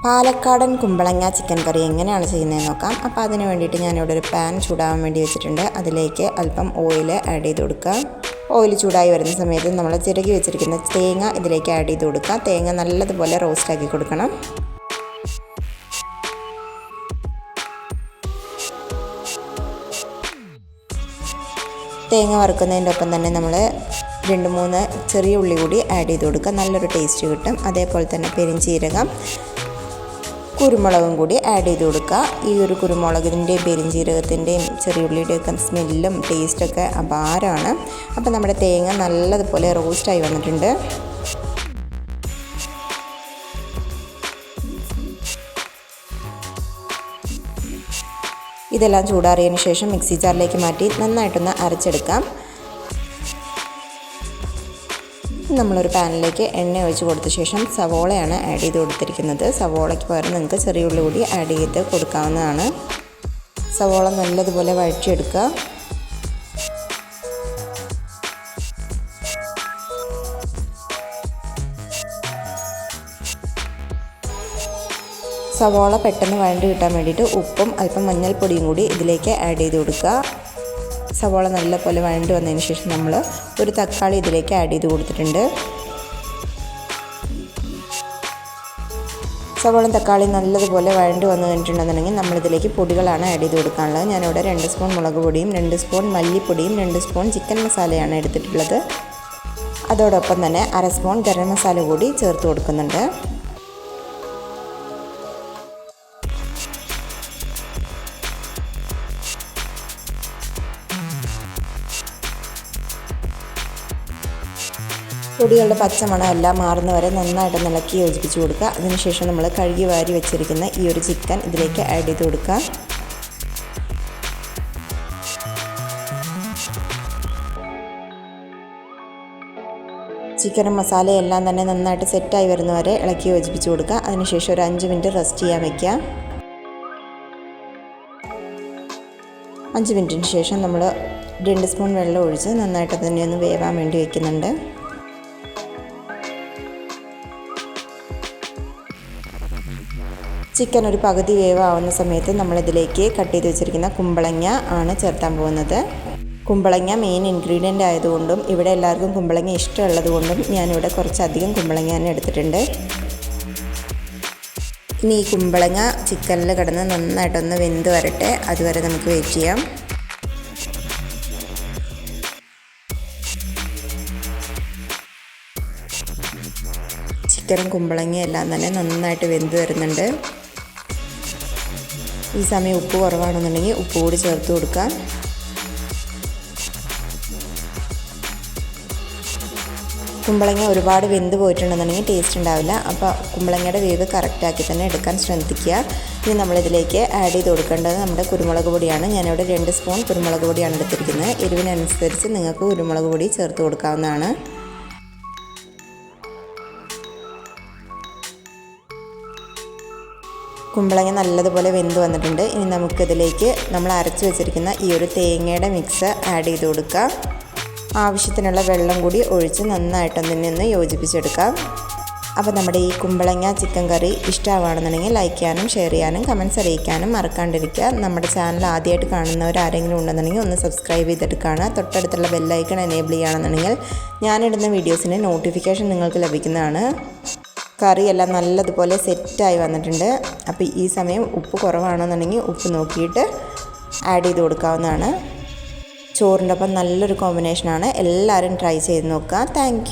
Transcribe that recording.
പാലക്കാടൻ കുമ്പളങ്ങ ചിക്കൻ കറി എങ്ങനെയാണ് ചെയ്യുന്നതെന്ന് നോക്കാം. അപ്പോൾ അതിന് വേണ്ടിയിട്ട് ഞാനിവിടെ ഒരു പാൻ ചൂടാവാൻ വേണ്ടി വെച്ചിട്ടുണ്ട്. അതിലേക്ക് അല്പം ഓയിൽ ആഡ് ചെയ്ത് കൊടുക്കുക. ഓയിൽ ചൂടായി വരുന്ന സമയത്ത് നമ്മൾ ചിരകി വെച്ചിരിക്കുന്ന തേങ്ങ ഇതിലേക്ക് ആഡ് ചെയ്ത് കൊടുക്കുക. തേങ്ങ നല്ലതുപോലെ റോസ്റ്റാക്കി കൊടുക്കണം. തേങ്ങ വറുക്കുന്നതിൻ്റെ ഒപ്പം തന്നെ നമ്മൾ 2-3 ചെറിയ ഉള്ളി കൂടി ആഡ് ചെയ്ത് കൊടുക്കുക. നല്ലൊരു ടേസ്റ്റ് കിട്ടും. അതേപോലെ തന്നെ പെരിഞ്ചീരകം, കുരുമുളകും കൂടി ആഡ് ചെയ്ത് കൊടുക്കുക. ഈ ഒരു കുരുമുളകിൻ്റെയും പെരിഞ്ചീരകത്തിൻ്റെയും ചെറിയുള്ളിയുടെയൊക്കെ സ്മെല്ലും ടേസ്റ്റൊക്കെ അപാരമാണ്. അപ്പോൾ നമ്മുടെ തേങ്ങ നല്ലതുപോലെ റോസ്റ്റായി വന്നിട്ടുണ്ട്. ഇതെല്ലാം ചൂടാറിയതിന് ശേഷം മിക്സി ജാറിലേക്ക് മാറ്റി നന്നായിട്ടൊന്ന് അരച്ചെടുക്കാം. നമ്മളൊരു പാനിലേക്ക് എണ്ണ ഒഴിച്ച് കൊടുത്ത ശേഷം സവോളയാണ് ആഡ് ചെയ്ത് കൊടുത്തിരിക്കുന്നത്. സവോളയ്ക്ക് പകരം നിങ്ങൾക്ക് ചെറിയ ഉള്ളി കൂടി ആഡ് ചെയ്ത് കൊടുക്കാവുന്നതാണ്. സവോള നല്ലതുപോലെ വഴറ്റിയെടുക്കുക. സവോള പെട്ടെന്ന് വഴണ്ട് കിട്ടാൻ വേണ്ടിയിട്ട് ഉപ്പും അല്പം മഞ്ഞൾപ്പൊടിയും കൂടി ഇതിലേക്ക് ആഡ് ചെയ്ത് കൊടുക്കുക. സവോള നല്ലപോലെ വഴണ്ട് വന്നതിന് ശേഷം നമ്മൾ ഒരു തക്കാളി ഇതിലേക്ക് ആഡ് ചെയ്ത് കൊടുത്തിട്ടുണ്ട്. സവോളയും തക്കാളി നല്ലതുപോലെ വഴണ്ട് വന്നു കഴിഞ്ഞിട്ടുണ്ടെന്നുണ്ടെങ്കിൽ നമ്മളിതിലേക്ക് പൊടികളാണ് ആഡ് ചെയ്ത് കൊടുക്കാനുള്ളത്. ഞാനിവിടെ 2 സ്പൂൺ മുളക് പൊടിയും 2 സ്പൂൺ മല്ലിപ്പൊടിയും 2 സ്പൂൺ ചിക്കൻ മസാലയാണ് എടുത്തിട്ടുള്ളത്. അതോടൊപ്പം തന്നെ 1/2 സ്പൂൺ ഗരം മസാല കൂടി ചേർത്ത് കൊടുക്കുന്നുണ്ട്. പൊടികളുടെ പച്ചമണം എല്ലാം മാറുന്നവരെ നന്നായിട്ട് ഇളക്കി യോജിപ്പിച്ച് കൊടുക്കുക. അതിനുശേഷം നമ്മൾ കഴുകി വാരി വെച്ചിരിക്കുന്ന ഈ ഒരു ചിക്കൻ ഇതിലേക്ക് ആഡ് ചെയ്ത് കൊടുക്കുക. ചിക്കനും മസാലയെല്ലാം തന്നെ നന്നായിട്ട് സെറ്റായി വരുന്നവരെ ഇളക്കി യോജിപ്പിച്ച് കൊടുക്കുക. അതിനുശേഷം ഒരു 5 മിനിറ്റ് റെസ്റ്റ് ചെയ്യാൻ വയ്ക്കുക. 5 മിനിറ്റിന് ശേഷം നമ്മൾ 2 സ്പൂൺ വെള്ളം ഒഴിച്ച് നന്നായിട്ട് തന്നെ ഒന്ന് വേവാൻ വേണ്ടി വയ്ക്കുന്നുണ്ട്. ചിക്കൻ ഒരു പകുതി വേവാവുന്ന സമയത്ത് നമ്മളിതിലേക്ക് കട്ട് ചെയ്ത് വെച്ചിരിക്കുന്ന കുമ്പളങ്ങ ആണ് ചേർത്താൻ പോകുന്നത്. കുമ്പളങ്ങ മെയിൻ ഇൻഗ്രീഡിയൻ്റ് ആയതുകൊണ്ടും ഇവിടെ എല്ലാവർക്കും കുമ്പളങ്ങ ഇഷ്ടമുള്ളത് കൊണ്ടും ഞാനിവിടെ കുറച്ചധികം കുമ്പളങ്ങ തന്നെ എടുത്തിട്ടുണ്ട്. ഇനി ഈ കുമ്പളങ്ങ ചിക്കനിൽ കിടന്ന് നന്നായിട്ടൊന്ന് വെന്ത് വരട്ടെ. അതുവരെ നമുക്ക് വെയിറ്റ് ചെയ്യാം. ചിക്കനും കുമ്പളങ്ങയും എല്ലാം തന്നെ നന്നായിട്ട് വെന്ത് വരുന്നുണ്ട്. ഈ സമയം ഉപ്പ് കുറവാണെന്നുണ്ടെങ്കിൽ ഉപ്പ് കൂടി ചേർത്ത് കൊടുക്കാം. കുമ്പളങ്ങ ഒരുപാട് വെന്ത് പോയിട്ടുണ്ടെന്നുണ്ടെങ്കിൽ ടേസ്റ്റ് ഉണ്ടാവില്ല. അപ്പോൾ കുമ്പളങ്ങയുടെ വേവ് കറക്റ്റാക്കി തന്നെ എടുക്കാൻ ശ്രദ്ധിക്കുക. ഇനി നമ്മളിതിലേക്ക് ആഡ് ചെയ്ത് കൊടുക്കേണ്ടത് നമ്മുടെ കുരുമുളക് പൊടിയാണ്. ഞാനിവിടെ 2 സ്പൂൺ കുരുമുളക് പൊടിയാണ് എടുത്തിരിക്കുന്നത്. എരിവിനനുസരിച്ച് നിങ്ങൾക്ക് കുരുമുളക് പൊടി ചേർത്ത് കൊടുക്കാവുന്നതാണ്. കുമ്പളങ്ങ നല്ലതുപോലെ വെന്ത് വന്നിട്ടുണ്ട്. ഇനി നമുക്കിതിലേക്ക് നമ്മൾ അരച്ച് വെച്ചിരിക്കുന്ന ഈ ഒരു തേങ്ങയുടെ മിക്സ് ആഡ് ചെയ്ത് കൊടുക്കുക. ആവശ്യത്തിനുള്ള വെള്ളം കൂടി ഒഴിച്ച് നന്നായിട്ടൊന്ന് യോജിപ്പിച്ചെടുക്കാം. അപ്പോൾ നമ്മുടെ ഈ കുമ്പളങ്ങ ചിക്കൻ കറി ഇഷ്ടമാണെന്നുണ്ടെങ്കിൽ ലൈക്ക് ചെയ്യാനും ഷെയർ ചെയ്യാനും കമൻറ്റ്സ് അറിയിക്കാനും മറക്കാണ്ടിരിക്കുക. നമ്മുടെ ചാനൽ ആദ്യമായിട്ട് കാണുന്നവർ ആരെങ്കിലും ഉണ്ടെന്നുണ്ടെങ്കിൽ ഒന്ന് സബ്സ്ക്രൈബ് ചെയ്തെടുക്കുകയാണ്. തൊട്ടടുത്തുള്ള ബെല്ലൈക്കൺ എനേബിൾ ചെയ്യുകയാണെന്നുണ്ടെങ്കിൽ ഞാനിടുന്ന വീഡിയോസിന് നോട്ടിഫിക്കേഷൻ നിങ്ങൾക്ക് ലഭിക്കുന്നതാണ്. കറിയെല്ലാം നല്ലതുപോലെ സെറ്റായി വന്നിട്ടുണ്ട്. അപ്പോൾ ഈ സമയം ഉപ്പ് കുറവാണെന്നുണ്ടെങ്കിൽ ഉപ്പ് നോക്കിയിട്ട് ആഡ് ചെയ്ത് കൊടുക്കാവുന്നതാണ്. ചോറിൻ്റെ ഒപ്പം നല്ലൊരു കോമ്പിനേഷനാണ്. എല്ലാവരും ട്രൈ ചെയ്ത് നോക്കുക. താങ്ക്